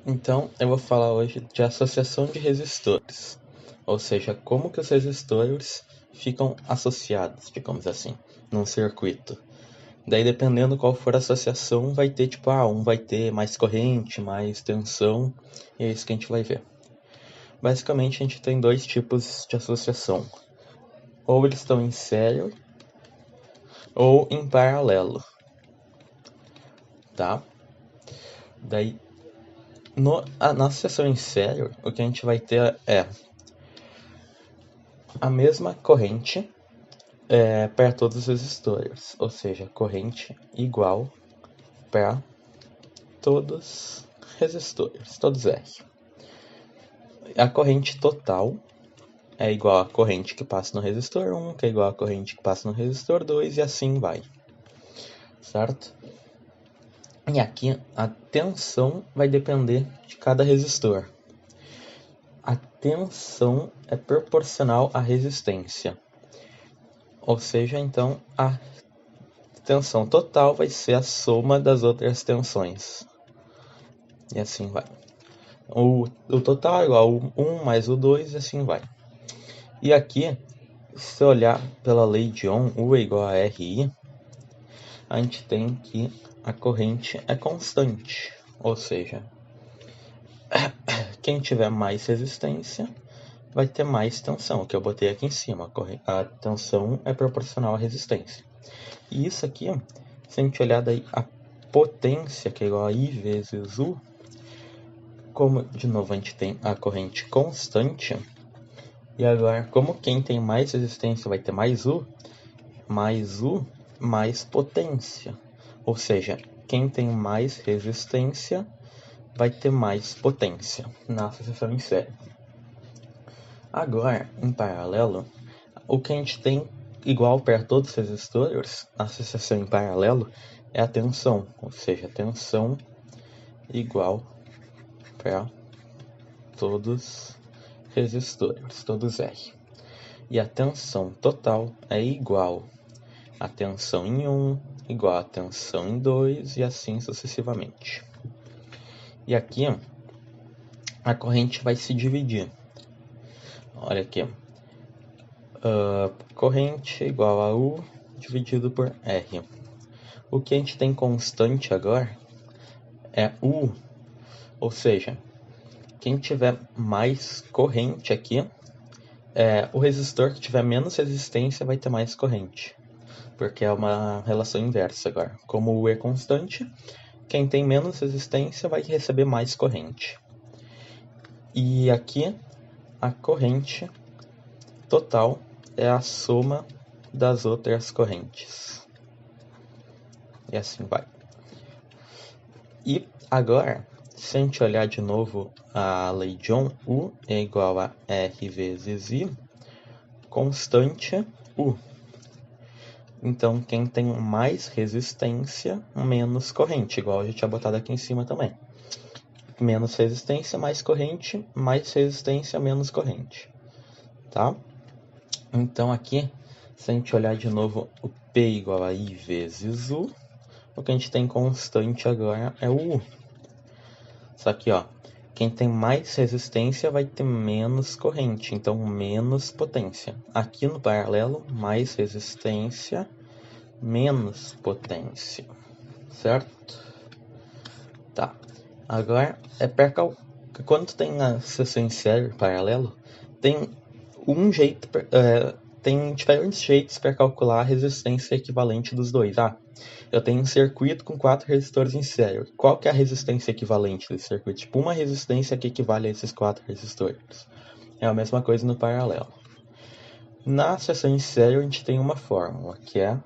Então, eu vou falar hoje de associação de resistores, ou seja, como que os resistores ficam associados, digamos assim, num circuito. Daí, dependendo qual for a associação, vai ter tipo, um vai ter mais corrente, mais tensão, e é isso que a gente vai ver. Basicamente, a gente tem dois tipos de associação. Ou eles estão em série, ou em paralelo, tá? Daí, na associação em série, o que a gente vai ter é a mesma corrente para todos os resistores, ou seja, corrente igual para todos os resistores, todos R. A corrente total é igual à corrente que passa no resistor 1, que é igual à corrente que passa no resistor 2, e assim vai, certo? E aqui a tensão vai depender de cada resistor. A tensão é proporcional à resistência, ou seja, então a tensão total vai ser a soma das outras tensões. E assim vai. O total é igual ao 1 mais o 2 e assim vai. E aqui, se olhar pela lei de Ohm, U é igual a RI, a gente tem que a corrente é constante. Ou seja, quem tiver mais resistência vai ter mais tensão, que eu botei aqui em cima. A tensão é proporcional à resistência. E isso aqui, se a gente olhar daí a potência, que é igual a I vezes U, como de novo a gente tem a corrente constante, e agora como quem tem mais resistência vai ter mais U, mais potência. Ou seja, quem tem mais resistência vai ter mais potência na associação em série. Agora, em paralelo, o que a gente tem igual para todos os resistores, a associação em paralelo, é a tensão, ou seja, a tensão igual para todos resistores, todos R. E a tensão total é igual a tensão em 1, igual a tensão em 2 e assim sucessivamente. E aqui a corrente vai se dividir. Olha aqui. Corrente igual a U dividido por R. O que a gente tem constante agora é U, ou seja, quem tiver mais corrente aqui, o resistor que tiver menos resistência vai ter mais corrente, porque é uma relação inversa agora. Como U é constante, quem tem menos resistência vai receber mais corrente. E aqui a corrente total é a soma das outras correntes. E assim vai. E agora, se a gente olhar de novo a lei de Ohm, U é igual a R vezes I, constante U. Então, quem tem mais resistência, menos corrente, igual a gente tinha botado aqui em cima também. Menos resistência, mais resistência, menos corrente. Tá? Então, aqui, se a gente olhar de novo o P igual a I vezes U, o que a gente tem constante agora é o U. Só que, quem tem mais resistência vai ter menos corrente, então menos potência. Aqui no paralelo, mais resistência, menos potência, certo? Tá. Agora, quando tem a associação em série paralelo, tem tem diferentes jeitos para calcular a resistência equivalente dos dois. Eu tenho um circuito com 4 resistores em série. Qual que é a resistência equivalente desse circuito? Tipo, uma resistência que equivale a esses 4 resistores. É a mesma coisa no paralelo. Na associação em série, a gente tem uma fórmula, que é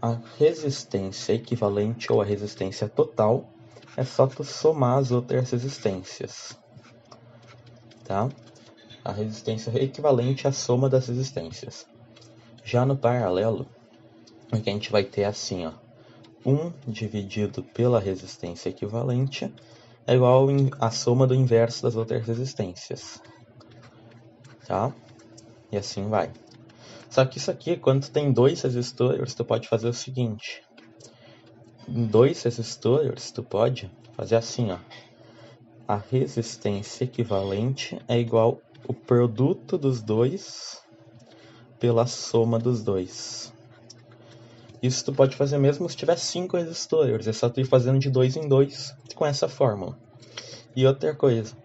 a resistência equivalente ou a resistência total. É só tu somar as outras resistências. Tá? A resistência equivalente à soma das resistências. Já no paralelo, o que a gente vai ter assim, 1 dividido pela resistência equivalente é igual à soma do inverso das outras resistências. Tá? E assim vai. Só que isso aqui, quando tu tem 2 resistores, tu pode fazer o seguinte. Em 2 resistores, tu pode fazer assim, a resistência equivalente é igual o produto dos dois pela soma dos dois. Isso tu pode fazer mesmo se tiver 5 resistores, é só tu ir fazendo de 2 em 2 com essa fórmula. E outra coisa,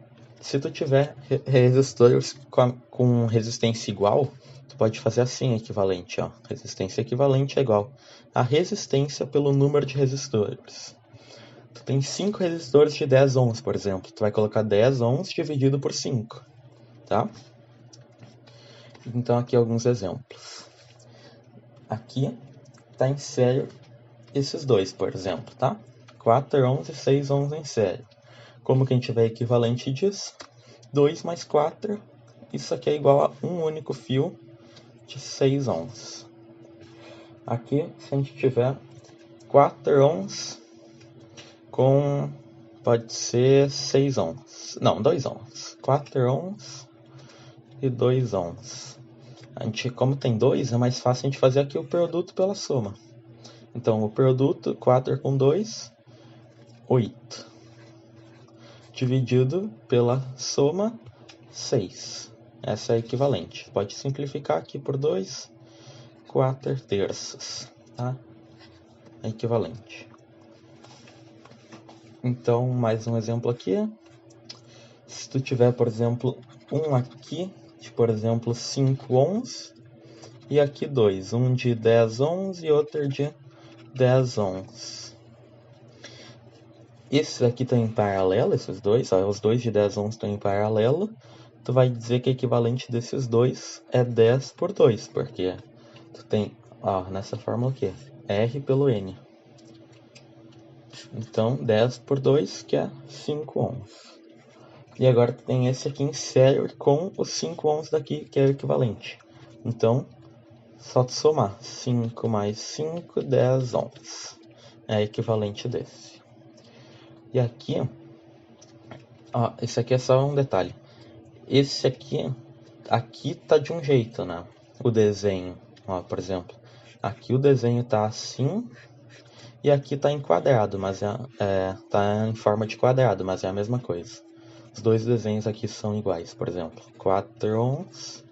se tu tiver resistores com resistência igual, tu pode fazer assim, equivalente, ó. Resistência equivalente é igual a resistência pelo número de resistores. Tu tem 5 resistores de 10 ohms, por exemplo. Tu vai colocar 10 ohms dividido por 5, tá? Então aqui alguns exemplos. Aqui está em série esses dois, por exemplo, tá? 4 ohms e 6 ohms em série. Como que a gente vê equivalente disso? 2 mais 4, isso aqui é igual a um único fio de 6 ohms. Aqui, se a gente tiver 4 ohms com, pode ser 6 ohms, não, 2 ohms. 4 ohms e 2 ohms. A gente, como tem 2, é mais fácil a gente fazer aqui o produto pela soma. Então, o produto, 4 com 2, 8. Dividido pela soma, 6. Essa é a equivalente. Pode simplificar aqui por 2, 4 terços. Tá? É equivalente. Então, mais um exemplo aqui. Se tu tiver, por exemplo, um aqui, de, por exemplo, 5 ohms, e aqui 2. Um de 10 ohms e outro de 10 ohms. Esses aqui estão em paralelo, esses dois, ó, os dois de 10 ohms estão em paralelo. Tu vai dizer que o equivalente desses dois é 10 por 2, porque tu tem, ó, nessa fórmula aqui, R pelo N. Então, 10 por 2, que é 5 ohms. E agora tu tem esse aqui em série com os 5 ohms daqui, que é o equivalente. Então, só tu somar 5 mais 5, 10 ohms. É equivalente desse. E aqui, ó, esse aqui é só um detalhe. Esse aqui tá de um jeito, né? O desenho, ó, por exemplo. Aqui o desenho tá assim e aqui tá em quadrado, mas tá em forma de quadrado, mas é a mesma coisa. Os dois desenhos aqui são iguais, por exemplo. 4 ohms,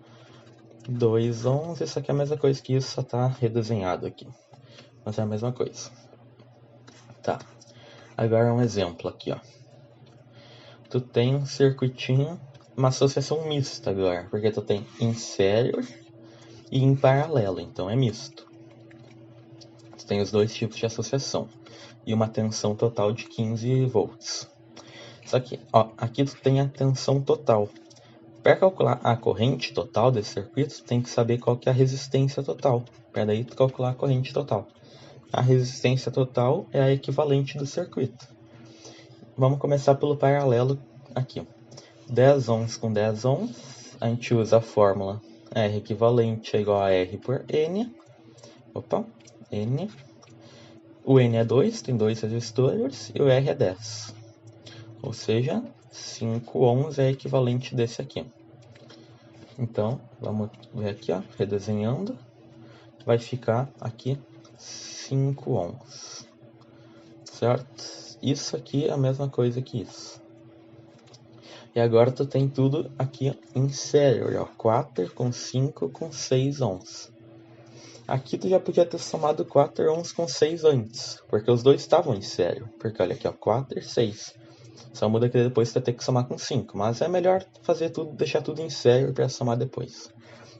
2 ohms, isso aqui é a mesma coisa que isso, só tá redesenhado aqui. Mas é a mesma coisa. Tá. Agora um exemplo aqui, ó. Tu tem um circuitinho, uma associação mista agora, porque tu tem em série e em paralelo, então é misto. Tu tem os dois tipos de associação e uma tensão total de 15 volts. Só que, ó, aqui tu tem a tensão total. Para calcular a corrente total desse circuito, tu tem que saber qual que é a resistência total, para daí tu calcular a corrente total. A resistência total é a equivalente do circuito. Vamos começar pelo paralelo aqui. 10 ohms com 10 ohms, a gente usa a fórmula R equivalente é igual a R por N. Opa, N. O N é 2, tem 2 resistores, e o R é 10. Ou seja, 5 ohms é equivalente desse aqui. Então, vamos ver aqui, ó, redesenhando. Vai ficar aqui 5 ohms. Certo? Isso aqui é a mesma coisa que isso. E agora tu tem tudo aqui em série, ó, 4 com 5 com 6 ohms. Aqui tu já podia ter somado 4 ohms com 6 antes, porque os dois estavam em série. Porque olha aqui, ó, 4 e 6. Só muda que depois tu vai ter que somar com 5, mas é melhor fazer tudo, deixar tudo em série para somar depois.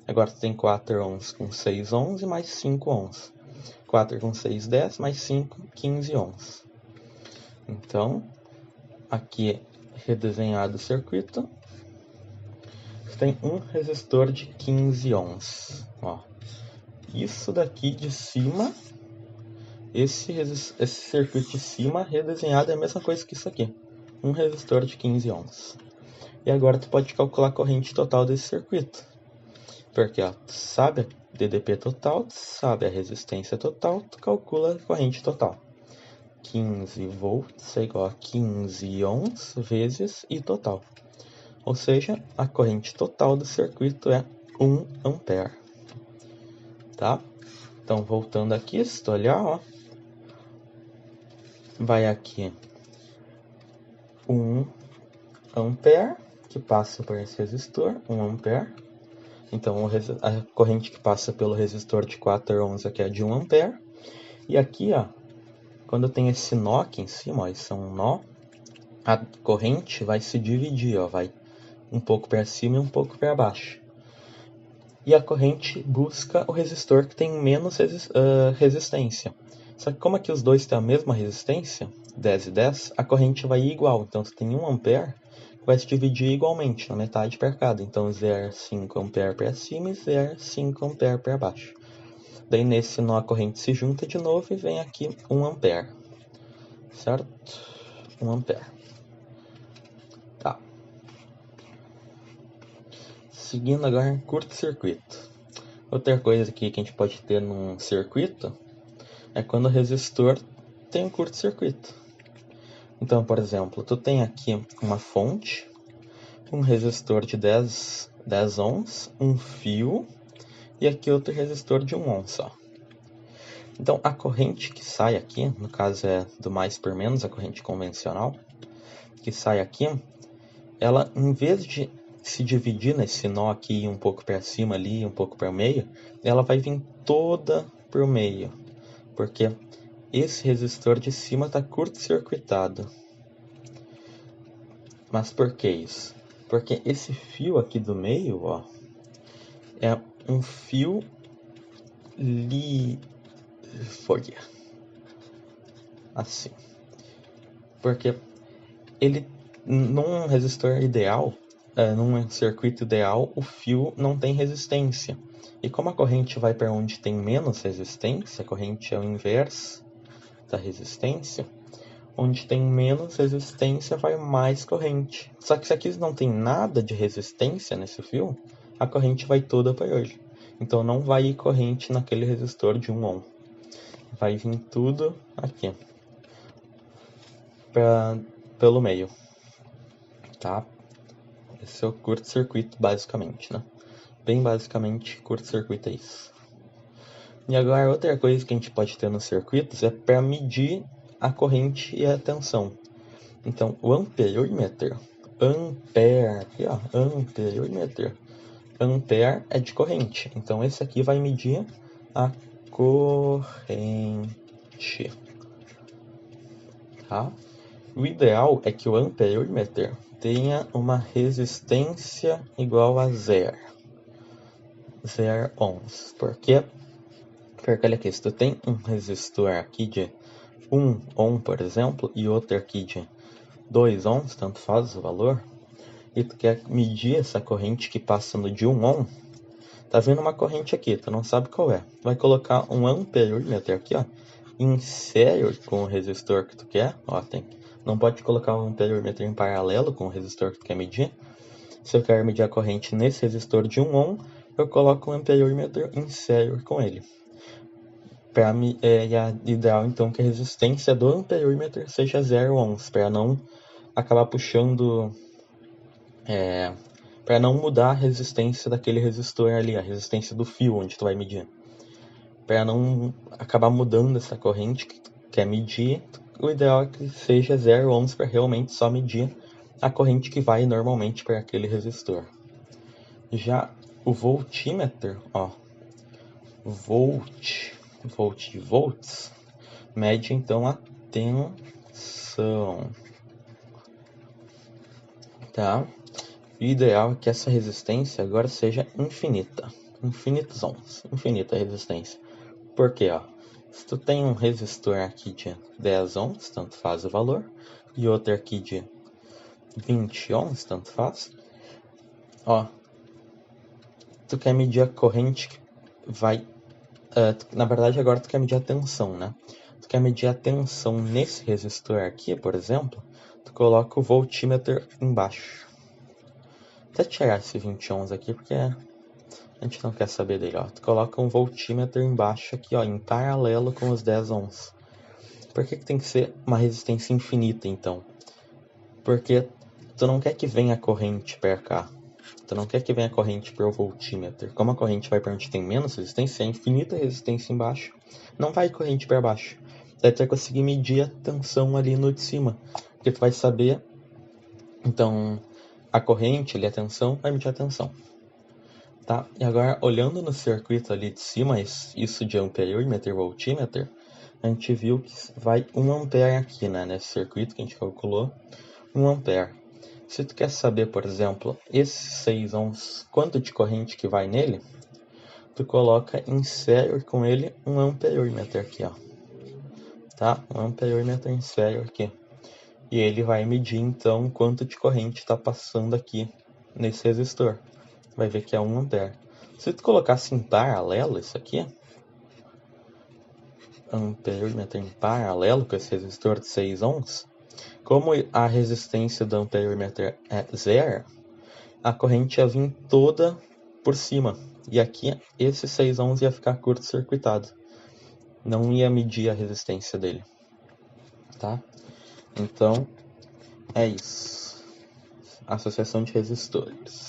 Agora tu tem 4 ohms com 6 ohms e mais 5 ohms. 4 com 6, 10, mais 5, 15 ohms. Então, aqui redesenhado o circuito, tem um resistor de 15 ohms. Ó. Isso daqui de cima, esse circuito de cima redesenhado é a mesma coisa que isso aqui. Um resistor de 15 ohms. E agora tu pode calcular a corrente total desse circuito. Porque ó, tu sabe a DDP total, tu sabe a resistência total, tu calcula a corrente total. 15 volts é igual a 15 ohms vezes I total. Ou seja, a corrente total do circuito é 1 ampere. Tá? Então, voltando aqui, se tu olhar, ó, vai aqui 1 ampere, que passa por esse resistor, 1 ampere. Então, a corrente que passa pelo resistor de 4 ohms aqui é de 1 ampere. E aqui, ó, quando tem esse nó aqui em cima, ó, isso é um nó, a corrente vai se dividir, ó, vai um pouco para cima e um pouco para baixo. E a corrente busca o resistor que tem menos resistência. Só que como aqui os dois têm a mesma resistência, 10 e 10, a corrente vai igual. Então, se tem 1 ampere, vai se dividir igualmente, na metade para cada. Então, 0,5 ampere para cima e 0,5 ampere para baixo. Daí, nesse nó, a corrente se junta de novo e vem aqui 1 ampere. Certo? 1 ampere. Tá. Seguindo agora, curto-circuito. Outra coisa aqui que a gente pode ter num circuito é quando o resistor tem um curto-circuito. Então, por exemplo, tu tem aqui uma fonte, um resistor de 10 ohms, um fio e aqui outro resistor de 1 ohm só. Então, a corrente que sai aqui, no caso é do mais por menos, a corrente convencional, que sai aqui, ela, em vez de se dividir nesse nó aqui, um pouco para cima ali, um pouco para o meio, ela vai vir toda para o meio, porque esse resistor de cima está curto-circuitado. Mas por que isso? Porque esse fio aqui do meio, ó, é um fio Lifolia. Assim. Porque ele, num resistor ideal, num circuito ideal, o fio não tem resistência. E como a corrente vai para onde tem menos resistência, a corrente é o inverso da resistência, onde tem menos resistência vai mais corrente. Só que se aqui não tem nada de resistência nesse fio, a corrente vai toda para hoje. Então não vai ir corrente naquele resistor de 1 ohm. Vai vir tudo aqui. Pelo meio. Tá? Esse é o curto-circuito basicamente, né? Bem basicamente, curto-circuito é isso. E agora outra coisa que a gente pode ter nos circuitos é para medir a corrente e a tensão. Então, o amperímetro, aqui ó, amperímetro, ampere é de corrente. Então, esse aqui vai medir a corrente. Tá? O ideal é que o amperímetro tenha uma resistência igual a 0 ohms. Por quê? Porque olha aqui, se tu tem um resistor aqui de 1 ohm, por exemplo, e outro aqui de 2 ohms, tanto faz o valor, e tu quer medir essa corrente que passa no de 1 ohm, tá vendo uma corrente aqui, tu não sabe qual é. Vai colocar um amperímetro aqui, ó, em série com o resistor que tu quer, ó, não pode colocar um amperímetro em paralelo com o resistor que tu quer medir. Se eu quero medir a corrente nesse resistor de 1 ohm, eu coloco um amperímetro em série com ele. É ideal então que a resistência do amperímetro seja 0 ohms, para não acabar puxando, para não mudar a resistência daquele resistor ali, a resistência do fio onde tu vai medir. Para não acabar mudando essa corrente que tu quer medir, o ideal é que seja 0 ohms para realmente só medir a corrente que vai normalmente para aquele resistor. Já o voltímetro, ó, volt de volts, mede então a tensão, tá? O ideal é que essa resistência agora seja infinita, infinitos ohms, infinita a resistência. Por quê, ó? Se tu tem um resistor aqui de 10 ohms, tanto faz o valor, e outro aqui de 20 ohms, tanto faz, ó, tu quer medir a corrente que vai, na verdade agora tu quer medir a tensão, né? Tu quer medir a tensão nesse resistor aqui, por exemplo, tu coloca o voltímetro embaixo. Vou até tirar esse 20 ohms aqui, porque a gente não quer saber dele, ó. Tu coloca um voltímetro embaixo aqui, ó, em paralelo com os 10 ohms. Por que tem que ser uma resistência infinita, então? Porque tu não quer que venha a corrente para cá. Tu não quer que venha a corrente para o voltímetro. Como a corrente vai para onde tem menos resistência, é infinita resistência embaixo. Não vai corrente para baixo. Daí tu vai conseguir medir a tensão ali no de cima. Porque tu vai saber Então, a corrente ali, a tensão, vai medir a tensão. Tá? E agora, olhando no circuito ali de cima, isso de amperímetro e voltímetro, a gente viu que vai 1 ampere aqui, né? Nesse circuito que a gente calculou, 1 ampere. Se tu quer saber, por exemplo, esses 6 ohms, quanto de corrente que vai nele, tu coloca em série com ele um amperímetro aqui, ó. Tá? Um amperímetro em série aqui. E ele vai medir, então, quanto de corrente está passando aqui nesse resistor. Vai ver que é 1 ampere. Se tu colocasse em paralelo isso aqui, amperímetro em paralelo com esse resistor de 6 ohms, como a resistência do amperímetro é zero, a corrente ia vir toda por cima. E aqui, esse 6 ohms ia ficar curto-circuitado. Não ia medir a resistência dele. Tá? Então, é isso. Associação de resistores.